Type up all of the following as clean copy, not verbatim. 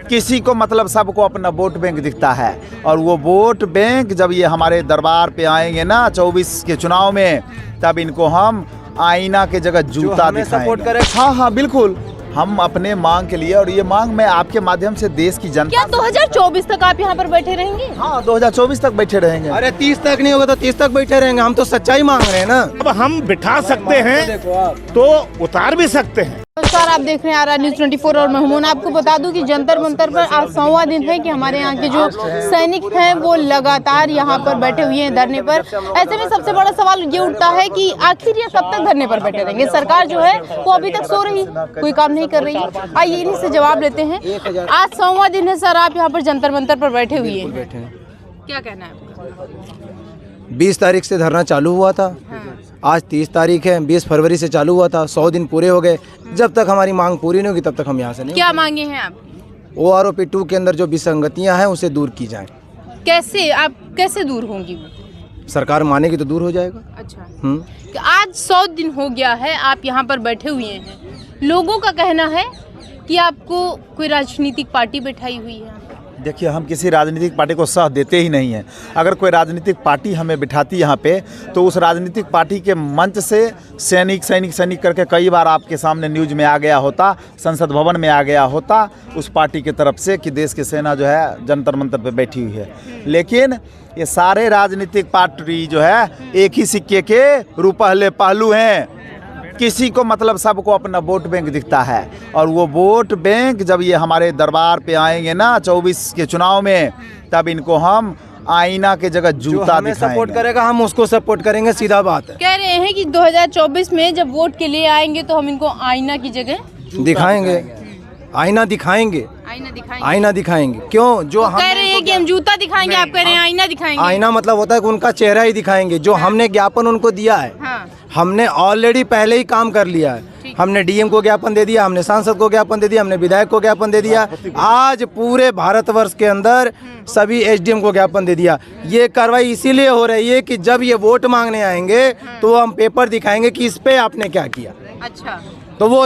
किसी को मतलब सबको अपना वोट बैंक दिखता है, और वो वोट बैंक जब ये हमारे दरबार पे आएंगे ना 24 के चुनाव में, तब इनको हम आईना के जगह जूता दिखाएंगे। सपोर्ट करें। हाँ बिल्कुल, हम अपने मांग के लिए, और ये मांग मैं आपके माध्यम से देश की जनता। क्या 2024 तक आप यहाँ पर बैठे रहेंगे? हाँ 2024 तक बैठे रहेंगे। अरे 30 तक नहीं होगा तो 30 तक बैठे रहेंगे, हम तो सच्चाई मांग रहे हैं ना। अब हम बिठा सकते हैं तो उतार भी सकते हैं। नमस्कार, आप देख रहे हैं आर न्यूज़ 24 और मैं मोहना। आपको बता दूं कि जंतर मंतर पर आज 100वां दिन है कि हमारे यहाँ के जो सैनिक हैं वो लगातार यहाँ पर बैठे हुए हैं धरने पर। ऐसे में सबसे बड़ा सवाल ये उठता है कि आखिर ये कब तक धरने पर बैठे रहेंगे? सरकार जो है वो अभी तक सो रही, कोई काम नहीं कर रही। आइए इन्हीं से जवाब लेते हैं। आज 100वां दिन है सर, आप यहाँ पर जंतर मंतर पर बैठे हुए हैं, क्या कहना है आपका? 20 तारीख से धरना चालू हुआ था, आज 30 तारीख है, 20 फरवरी से चालू हुआ था, 100 दिन पूरे हो गए। जब तक हमारी मांग पूरी नहीं होगी तब तक हम यहाँ से नहीं। क्या मांगे हैं आप? OROP 2 के अंदर जो विसंगतियाँ हैं उसे दूर की जाए। कैसे, आप कैसे दूर होंगी वो? सरकार मानेगी तो दूर हो जाएगा। अच्छा, आज 100 दिन हो गया है आप यहाँ पर बैठे हुए हैं। लोगों का कहना है कि आपको कोई राजनीतिक पार्टी बैठाई हुई है। देखिए, हम किसी राजनीतिक पार्टी को साथ देते ही नहीं हैं। अगर कोई राजनीतिक पार्टी हमें बिठाती यहाँ पे, तो उस राजनीतिक पार्टी के मंच से सैनिक सैनिक सैनिक करके कई बार आपके सामने न्यूज़ में आ गया होता, संसद भवन में आ गया होता उस पार्टी की तरफ से कि देश की सेना जो है जंतर मंतर पे बैठी हुई है। लेकिन ये सारे राजनीतिक पार्टी जो है एक ही सिक्के के रुपहले पहलू हैं। किसी को मतलब सबको अपना वोट बैंक दिखता है, और वो वोट बैंक जब ये हमारे दरबार पे आएंगे ना 24 के चुनाव में, तब इनको हम आईना के जगह जूता दिखाएंगे। सपोर्ट करेगा हम उसको सपोर्ट करेंगे, सीधा बात है। कह रहे हैं कि 2024 में जब वोट के लिए आएंगे तो हम इनको आईना की जगह दिखाएंगे, आईना दिखाएंगे, आईना दिखाएंगे। क्यों? जो हम कह रहे हैं कि हम जूता दिखाएंगे, आप कह रहे हैं आईना दिखाएंगे। आईना मतलब होता है कि उनका चेहरा ही दिखाएंगे। जो हमने ज्ञापन उनको दिया है, हमने ऑलरेडी पहले ही काम कर लिया है। हमने DM को ज्ञापन दे दिया, हमने सांसद को ज्ञापन दे दिया, हमने विधायक को ज्ञापन दे दिया, आज पूरे भारतवर्ष के अंदर सभी SDM को ज्ञापन दे दिया। ये कार्रवाई इसीलिए हो रही है कि जब ये वोट मांगने आएंगे तो हम पेपर दिखाएंगे कि इस पे आपने क्या किया। अच्छा, तो वो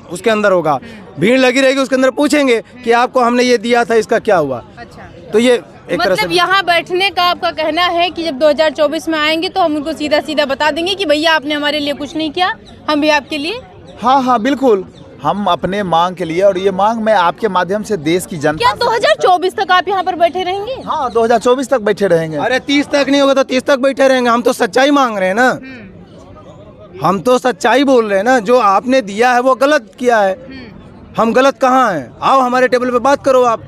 उसके अंदर होगा, भीड़ लगी रहेगी, उसके अंदर पूछेंगे कि आपको हमने ये दिया था, इसका क्या हुआ। अच्छा, तो ये एक तरह मतलब से यहाँ बैठने का आपका कहना है कि जब 2024 में आएंगे तो हम उनको सीधा सीधा बता देंगे कि भैया आपने हमारे लिए कुछ नहीं किया, हम भी आपके लिए। हाँ बिल्कुल, हम अपने मांग के लिए, और ये मांग मैं आपके माध्यम से देश की जनता। क्या 2024 तक आप यहाँ पर बैठे रहेंगे? हाँ 2024 तक बैठे रहेंगे। अरे 30 तक नहीं होगा तो 30 तक बैठे रहेंगे, हम तो सच्चाई मांग रहे हैं ना। हम तो सच्चाई बोल रहे हैं ना। जो आपने दिया है वो गलत किया है। हम गलत कहाँ हैं? आओ हमारे टेबल पे बात करो आप,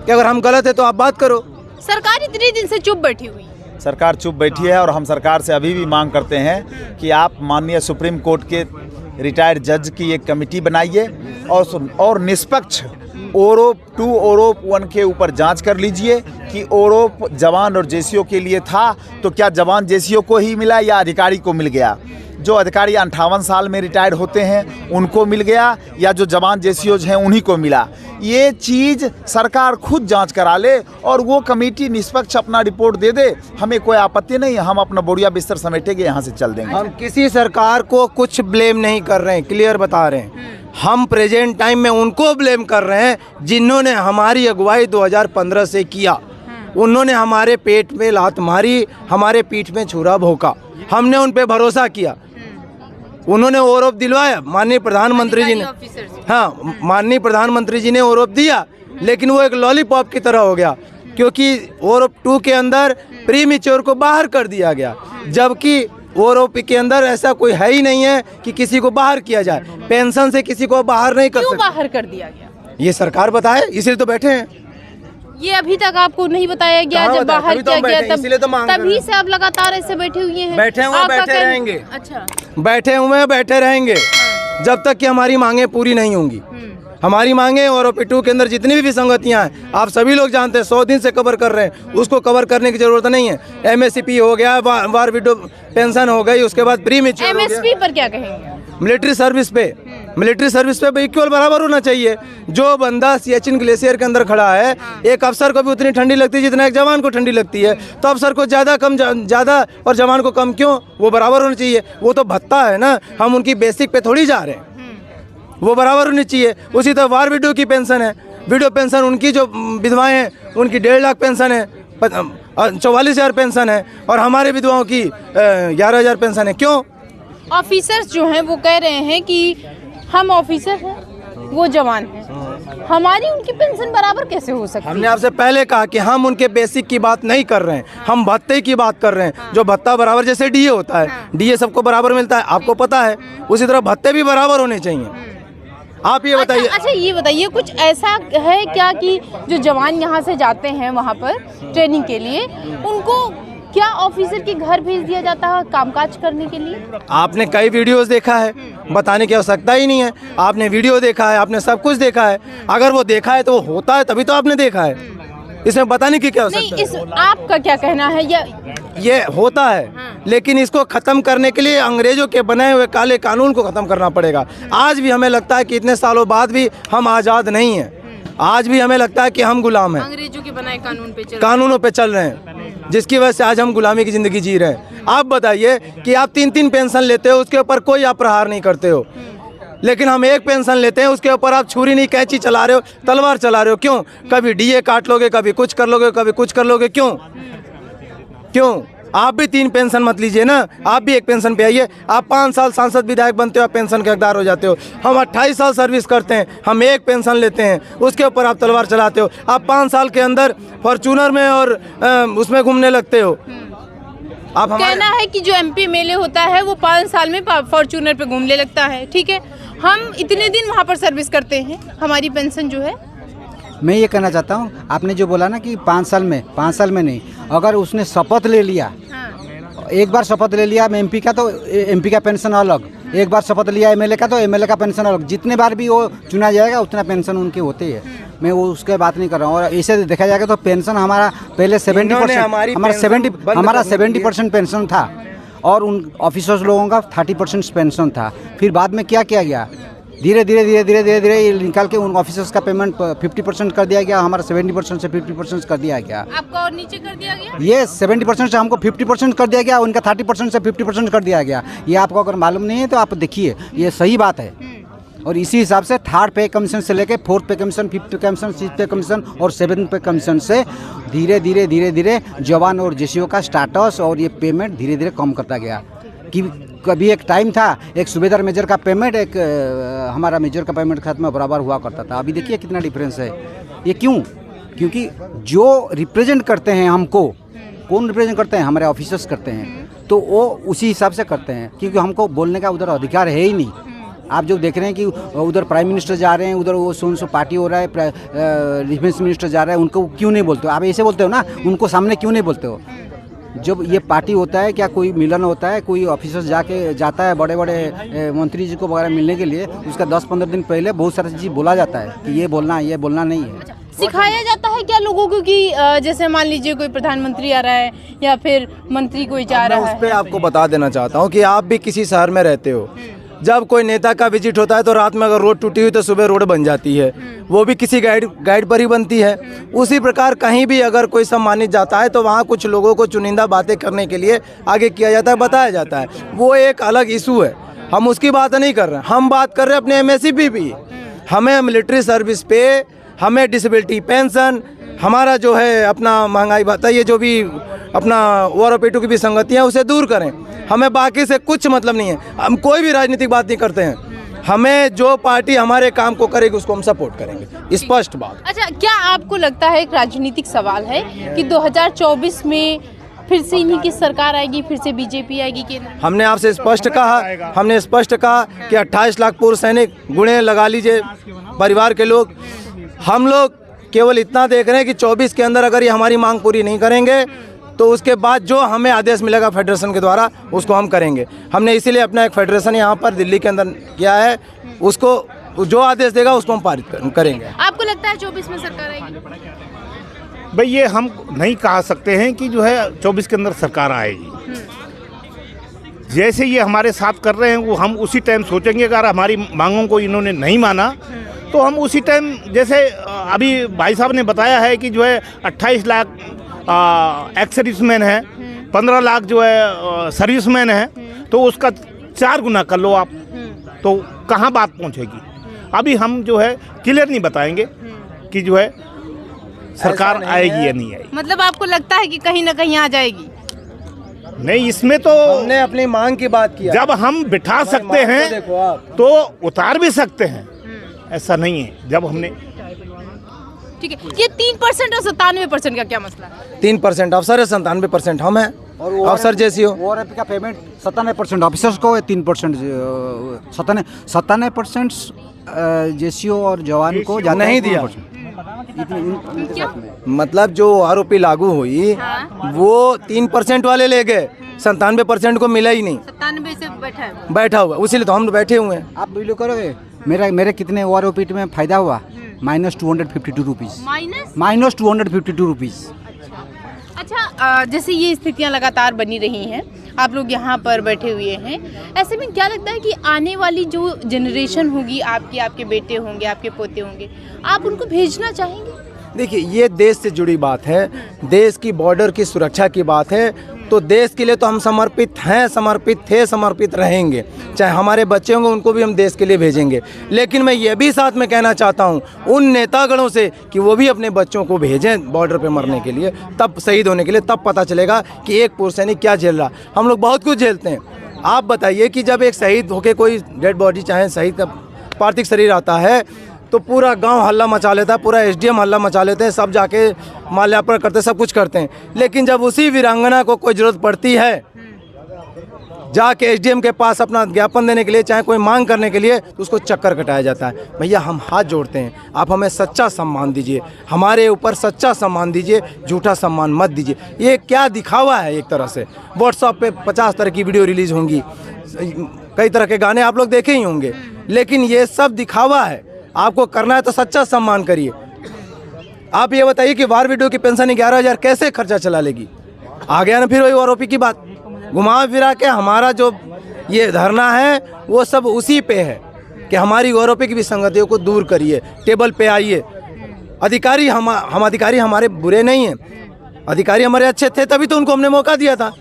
कि अगर हम गलत है तो आप बात करो। सरकार इतने दिन से चुप बैठी हुई। सरकार चुप बैठी है, और हम सरकार से अभी भी मांग करते हैं कि आप माननीय सुप्रीम कोर्ट के रिटायर्ड जज की एक कमेटी बनाइए, और निष्पक्ष OROP 2 OROP 1 के ऊपर जांच कर लीजिए कि OROP जवान और जेसीओ के लिए था, तो क्या जवान जेसीओ को ही मिला या अधिकारी को मिल गया? जो अधिकारी 58 साल में रिटायर्ड होते हैं उनको मिल गया, या जो जवान जेसीओज हैं उन्हीं को मिला? ये चीज़ सरकार खुद जांच करा ले, और वो कमेटी निष्पक्ष अपना रिपोर्ट दे दे। हमें कोई आपत्ति नहीं है, हम अपना बोरिया बिस्तर समेटेंगे, यहाँ से चल देंगे। हम किसी सरकार को कुछ ब्लेम नहीं कर रहे हैं, क्लियर बता रहे हैं। हम प्रेजेंट टाइम में उनको ब्लेम कर रहे हैं जिन्होंने हमारी अगुवाई 2015 से किया। उन्होंने हमारे पेट में लात मारी, हमारे पीठ में छुरा भोंका, हमने उन पे भरोसा किया। उन्होंने OROP दिलवाया, माननीय प्रधानमंत्री जी ने, हाँ माननीय प्रधानमंत्री जी ने OROP दिया, लेकिन वो एक लॉलीपॉप की तरह हो गया, क्योंकि OROP 2 के अंदर प्रीमेच्योर को बाहर कर दिया गया, जबकि OROP के अंदर ऐसा कोई है ही नहीं है कि किसी को बाहर किया जाए। पेंशन से किसी को बाहर नहीं कर सकते। क्यों बाहर कर दिया गया? ये सरकार बताए, इसलिए तो बैठे हैं। ये अभी तक आपको नहीं बताया गया? जब बाहर किया गया तभी से आप लगातार ऐसे बैठे हुए हैं? बैठे हुए बैठे रहेंगे। अच्छा, बैठे हुए बैठे रहेंगे जब तक कि हमारी मांगे पूरी नहीं होंगी। हमारी मांगे OROP 2 के अंदर जितनी भी विसंगतियां हैं, आप सभी लोग जानते हैं, 100 दिन से कवर कर रहे हैं, उसको कवर करने की जरूरत नहीं है। MSP हो गया, वार विडो पेंशन हो गई, उसके बाद प्रीमेच्योर हो गया। MSP पर क्या कहेंगे? मिलिट्री सर्विस पे इक्वल बराबर होना चाहिए। जो बंदा सियाचिन ग्लेशियर के अंदर खड़ा है, एक अफसर को भी उतनी ठंडी लगती है जितना एक जवान को ठंडी लगती है, तो अफसर को ज़्यादा और जवान को कम क्यों? वो बराबर होना चाहिए। वो तो भत्ता है ना, हम उनकी बेसिक पे थोड़ी जा रहे हैं। वो बराबर होनी चाहिए। उसी तरह वार विडो की पेंशन है, विडो पेंशन उनकी जो विधवाएं हैं उनकी 1.5 लाख पेंशन है, 44,000 पेंशन है, और हमारे विधवाओं की 11,000 पेंशन है। क्यों? ऑफिसर्स जो हैं वो कह रहे हैं कि हम ऑफिसर हैं, वो जवान हैं, हमारी उनकी पेंशन बराबर कैसे हो सकती है? हमने आपसे पहले कहा कि हम उनके बेसिक की बात नहीं कर रहे हैं, हम भत्ते की बात कर रहे हैं। जो भत्ता बराबर, जैसे डीए होता है, डीए सबको बराबर मिलता है, आपको पता है, उसी तरह भत्ते भी बराबर होने चाहिए। आप ये बताइए। अच्छा ये बताइए, कुछ ऐसा है क्या कि जो जवान यहाँ से जाते हैं वहाँ पर ट्रेनिंग के लिए, उनको क्या ऑफिसर के घर भेज दिया जाता है कामकाज करने के लिए? आपने कई वीडियोस देखा है, बताने की आवश्यकता ही नहीं है। आपने वीडियो देखा है, आपने सब कुछ देखा है। अगर वो देखा है तो वो होता है, तभी तो आपने देखा है, इसमें बताने की क्या आवश्यकता है? नहीं, आपका क्या कहना है? ये होता है, लेकिन इसको खत्म करने के लिए अंग्रेजों के बनाए हुए काले कानून को खत्म करना पड़ेगा। आज भी हमें लगता है कि इतने सालों बाद भी हम आज़ाद नहीं हैं, आज भी हमें लगता है कि हम गुलाम हैं, अंग्रेजों के बनाए कानूनों पे चल रहे हैं, जिसकी वजह से आज हम गुलामी की जिंदगी जी रहे हैं। आप बताइए कि आप 3-3 पेंशन लेते हो, उसके ऊपर कोई आप प्रहार नहीं करते हो, लेकिन हम एक पेंशन लेते हैं, उसके ऊपर आप छुरी नहीं कैंची चला रहे हो, तलवार चला रहे हो। क्यों? कभी डीए काट लोगे, कभी कुछ कर लोगे, कभी कुछ कर लोगे। क्यों? आप भी 3 पेंशन मत लीजिए ना, आप भी एक पेंशन पे आइए। आप 5 साल सांसद विधायक बनते हो, आप पेंशन के हकदार हो जाते हो। हम 28 साल सर्विस करते हैं, हम एक पेंशन लेते हैं, उसके ऊपर आप तलवार चलाते हो। आप 5 साल के अंदर फॉर्चूनर में और उसमें घूमने लगते हो। आप कहना है कि जो एमपी एमएलए होता है वो 5 साल में फॉर्चूनर पे घूमने लगता है, ठीक है, हम इतने दिन वहाँ पर सर्विस करते हैं, हमारी पेंशन जो है। मैं ये कहना चाहता हूँ, आपने जो बोला ना कि 5 साल में नहीं, अगर उसने शपथ ले लिया, एक बार शपथ ले लिया एमपी का तो एमपी का पेंशन अलग, एक बार शपथ लिया एमएलए का तो एमएलए का पेंशन अलग, जितने बार भी वो चुना जाएगा उतना पेंशन उनके होते हैं। मैं वो उसके बात नहीं कर रहा हूँ। और ऐसे देखा जाएगा तो पेंशन हमारा पहले 70% हमारा 70% पेंशन था, और उन ऑफिसर्स लोगों का 30% पेंशन था। फिर बाद में क्या किया गया, धीरे धीरे निकाल के उन ऑफिसर्स का पेमेंट 50% कर दिया गया, हमारा 70% से 50% कर दिया गया। आपका और नीचे कर दिया गया? ये 70% से हमको 50% कर दिया गया, उनका 30% से 50% कर दिया गया। ये आपको अगर मालूम नहीं है तो आप देखिए, ये सही बात है। और इसी हिसाब से 3rd पे कमीशन से लेके 4th पे कमीशन, 5th पे कमीशन, 6th पे कमीशन और 7th पे कमीशन से धीरे धीरे जवान और जेसीओ का स्टाटस और ये पेमेंट धीरे धीरे कम करता गया। कि कभी एक टाइम था, एक सूबेदार मेजर का पेमेंट, एक हमारा मेजर का पेमेंट खाते में बराबर हुआ करता था। अभी देखिए कितना डिफरेंस है। ये क्यों? क्योंकि जो रिप्रेजेंट करते हैं हमको, कौन रिप्रेजेंट करते हैं? हमारे ऑफिसर्स करते हैं, तो वो उसी हिसाब से करते हैं, क्योंकि हमको बोलने का उधर अधिकार है ही नहीं। आप जो देख रहे हैं कि उधर प्राइम मिनिस्टर जा रहे हैं, उधर वो सो पार्टी हो रहा है, डिफेंस मिनिस्टर जा रहा है, उनको क्यों नहीं बोलते हो? आप ऐसे बोलते हो ना, उनको सामने क्यों नहीं बोलते हो? जब ये पार्टी होता है, क्या कोई मिलन होता है, कोई ऑफिसर जाता है बड़े बड़े मंत्री जी को वगैरह मिलने के लिए, उसका 10-15 दिन पहले बहुत सारी चीज़ बोला जाता है कि ये बोलना नहीं है। सिखाया जाता है क्या लोगों को कि जैसे मान लीजिए कोई प्रधानमंत्री आ रहा है या फिर मंत्री कोई जा रहा है? उस पर आपको बता देना चाहता हूँ कि आप भी किसी शहर में रहते हो, जब कोई नेता का विजिट होता है तो रात में अगर रोड टूटी हुई तो सुबह रोड बन जाती है, वो भी किसी गाइड पर ही बनती है। उसी प्रकार कहीं भी अगर कोई सम्मानित जाता है तो वहाँ कुछ लोगों को चुनिंदा बातें करने के लिए आगे किया जाता है, बताया जाता है। वो एक अलग इशू है, हम उसकी बात नहीं कर रहे हैं। हम बात कर रहे हैं अपने एमएसपी भी। हमें मिलिट्री सर्विस पे, हमें डिसेबिलिटी पेंशन, हमारा जो है अपना महंगाई भत्ता, ये जो भी अपना ओवर पेटू की भी संगतियाँ उसे दूर करें। हमें बाकी से कुछ मतलब नहीं है, हम कोई भी राजनीतिक बात नहीं करते हैं। हमें जो पार्टी हमारे काम को करेगी उसको हम सपोर्ट करेंगे, स्पष्ट बात। अच्छा, क्या आपको लगता है, एक राजनीतिक सवाल है कि 2024 में फिर से इन्हीं की सरकार आएगी, फिर से बीजेपी आएगी कि नहीं? हमने आपसे स्पष्ट कहा कि 28 लाख पूर्व सैनिक गुणे लगा लीजिए परिवार के लोग। हम लोग केवल इतना देख रहे हैं कि 24 के अंदर अगर ये हमारी मांग पूरी नहीं करेंगे तो उसके बाद जो हमें आदेश मिलेगा फेडरेशन के द्वारा उसको हम करेंगे। हमने इसीलिए अपना एक फेडरेशन यहाँ पर दिल्ली के अंदर किया है, उसको जो आदेश देगा उसको हम पारित करेंगे। आपको लगता है 24 में सरकार आएगी? भाई ये हम नहीं कह सकते हैं कि जो है 24 के अंदर सरकार आएगी। जैसे ये हमारे साथ कर रहे हैं वो हम उसी टाइम सोचेंगे। अगर हमारी मांगों को इन्होंने नहीं माना तो हम उसी टाइम, जैसे अभी भाई साहब ने बताया है कि जो है 28 लाख एक्स सर्विसमैन है, 15 लाख जो है सर्विसमैन है, तो उसका 4 गुना कर लो आप, तो कहाँ बात पहुँचेगी? अभी हम जो है क्लियर नहीं बताएंगे कि जो है सरकार आएगी या नहीं आएगी। मतलब आपको लगता है कि कहीं ना कहीं आ जाएगी? नहीं, इसमें तो हमने अपनी मांग की बात किया। जब हम बिठा सकते हैं देखो आप, तो उतार भी सकते हैं, ऐसा नहीं है। जब हमने ठीक है, ये 3% और 97% का क्या मसला है? 3% अफसर है, 97% हम हैं और अफसर जैसी हो। ORP का पेमेंट 97% ऑफिसर्स को, 3% 97% जेसीओ और जवान को ज़्यादा नहीं दिया। मतलब जो आरोपी लागू हुई वो 3% वाले ले गए, 97% को मिला ही नहीं, 97 से बैठा हुआ। उसीलिए तो हम बैठे हुए हैं। आप बिल्कुल करोगे। मेरे कितने ORP में फ़ायदा हुआ? -252 रुपीज़, -252 रुपीज़। अच्छा, जैसे ये स्थितियां लगातार बनी रही हैं, आप लोग यहाँ पर बैठे हुए हैं, ऐसे में क्या लगता है कि आने वाली जो जनरेशन होगी, आपके बेटे होंगे, आपके पोते होंगे, आप उनको भेजना चाहेंगे? देखिए, ये देश से जुड़ी बात है, देश की बॉर्डर की सुरक्षा की बात है, तो देश के लिए तो हम समर्पित हैं, समर्पित थे, समर्पित रहेंगे। चाहे हमारे बच्चे होंगे, उनको भी हम देश के लिए भेजेंगे। लेकिन मैं ये भी साथ में कहना चाहता हूँ उन नेतागणों से कि वो भी अपने बच्चों को भेजें बॉर्डर पे मरने के लिए, तब शहीद होने के लिए, तब पता चलेगा कि एक पूर्व सैनिक क्या झेल रहा। हम लोग बहुत कुछ झेलते हैं। आप बताइए कि जब एक शहीद होके कोई डेड बॉडी, चाहे शहीद का पार्थिव शरीर आता है, तो पूरा गांव हल्ला मचा लेता है, पूरा SDM हल्ला मचा लेते हैं, सब जाके माल्यार्पण करते हैं, सब कुछ करते हैं। लेकिन जब उसी वीरांगना को कोई ज़रूरत पड़ती है जाके SDM के पास अपना ज्ञापन देने के लिए, चाहे कोई मांग करने के लिए, तो उसको चक्कर कटाया जाता है। भैया, हम हाथ जोड़ते हैं, आप हमें सच्चा सम्मान दीजिए, हमारे ऊपर सच्चा सम्मान दीजिए, झूठा सम्मान मत दीजिए। ये क्या दिखावा है? एक तरह से व्हाट्सएप पे 50 तरह की वीडियो रिलीज होंगी, कई तरह के गाने आप लोग देखे ही होंगे, लेकिन ये सब दिखावा है। आपको करना है तो सच्चा सम्मान करिए। आप ये बताइए कि वार वीडियो की पेंशन 11,000 कैसे खर्चा चला लेगी? आ गया ना फिर वही आरोपी की बात। घुमा फिरा के हमारा जो ये धरना है वो सब उसी पे है कि हमारी आरोपी की विसंगतियों को दूर करिए, टेबल पे आइए। अधिकारी हम अधिकारी हमारे बुरे नहीं हैं, अधिकारी हमारे अच्छे थे, तभी तो उनको हमने मौका दिया था।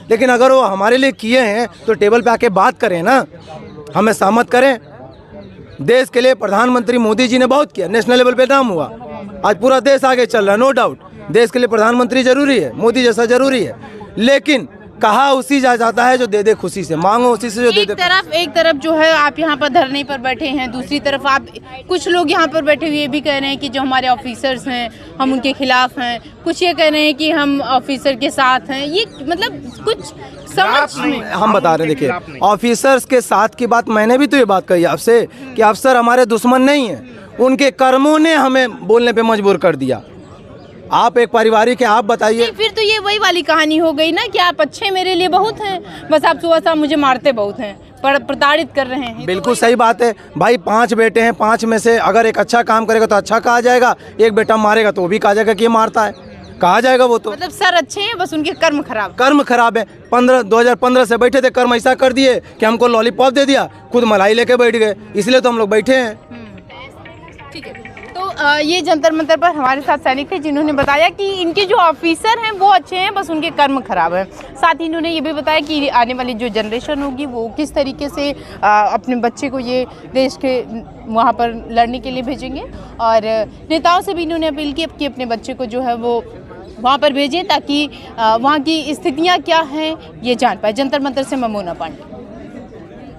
लेकिन अगर वो हमारे लिए किए हैं तो टेबल पे आके बात करें ना, हमें सहमत करें। देश के लिए प्रधानमंत्री मोदी जी ने बहुत किया, नेशनल लेवल पे नाम हुआ, आज पूरा देश आगे चल रहा है, नो डाउट। देश के लिए प्रधानमंत्री जरूरी है, मोदी जैसा जरूरी है, लेकिन कहा उसी जा जाता है जो दे दे खुशी से, मांगो उसी से जो दे दे। एक तरफ जो है आप यहाँ पर धरने पर बैठे हैं, दूसरी तरफ आप कुछ लोग यहाँ पर बैठे हुए भी कह रहे हैं कि जो हमारे ऑफिसर्स हैं हम उनके खिलाफ हैं, कुछ ये कह रहे हैं कि हम ऑफिसर के साथ हैं। ये मतलब कुछ समझ में हम बता रहे हैं, देखिए, ऑफिसर्स के साथ की बात मैंने भी तो ये बात कही आपसे कि अफसर हमारे दुश्मन नहीं है, उनके कर्मों ने हमें बोलने पे मजबूर कर दिया। आप एक पारिवारिक है, आप बताइए। फिर तो ये वही वाली कहानी हो गई ना कि आप अच्छे मेरे लिए बहुत हैं, बस आप सुबह शाम मुझे मारते बहुत हैं, प्रताड़ित कर रहे हैं। बिल्कुल सही बात है भाई। 5 बेटे हैं, 5 में से अगर एक अच्छा काम करेगा तो अच्छा कहा जाएगा, एक बेटा मारेगा तो वो भी कहा जाएगा कि ये मारता है, कहा जाएगा। वो तो मतलब सर अच्छे हैं, बस उनके कर्म खराब। कर्म खराब है। 2015 से बैठे थे, कर्म ऐसा कर दिए कि हमको लॉलीपॉप दे दिया, खुद मलाई लेके बैठ गए, इसलिए तो हम लोग बैठे हैं। ठीक है, तो ये जंतर मंतर पर हमारे साथ सैनिक थे जिन्होंने बताया कि इनके जो ऑफिसर हैं वो अच्छे हैं, बस उनके कर्म खराब हैं। साथ ही इन्होंने ये भी बताया कि आने वाली जो जनरेशन होगी वो किस तरीके से अपने बच्चे को ये देश के वहाँ पर लड़ने के लिए भेजेंगे। और नेताओं से भी इन्होंने अपील की कि अपने बच्चे को जो है वो वहाँ पर भेजें ताकि वहाँ की स्थितियाँ क्या हैं ये जान पाए। जंतर मंतर से मैं मोना पांडे।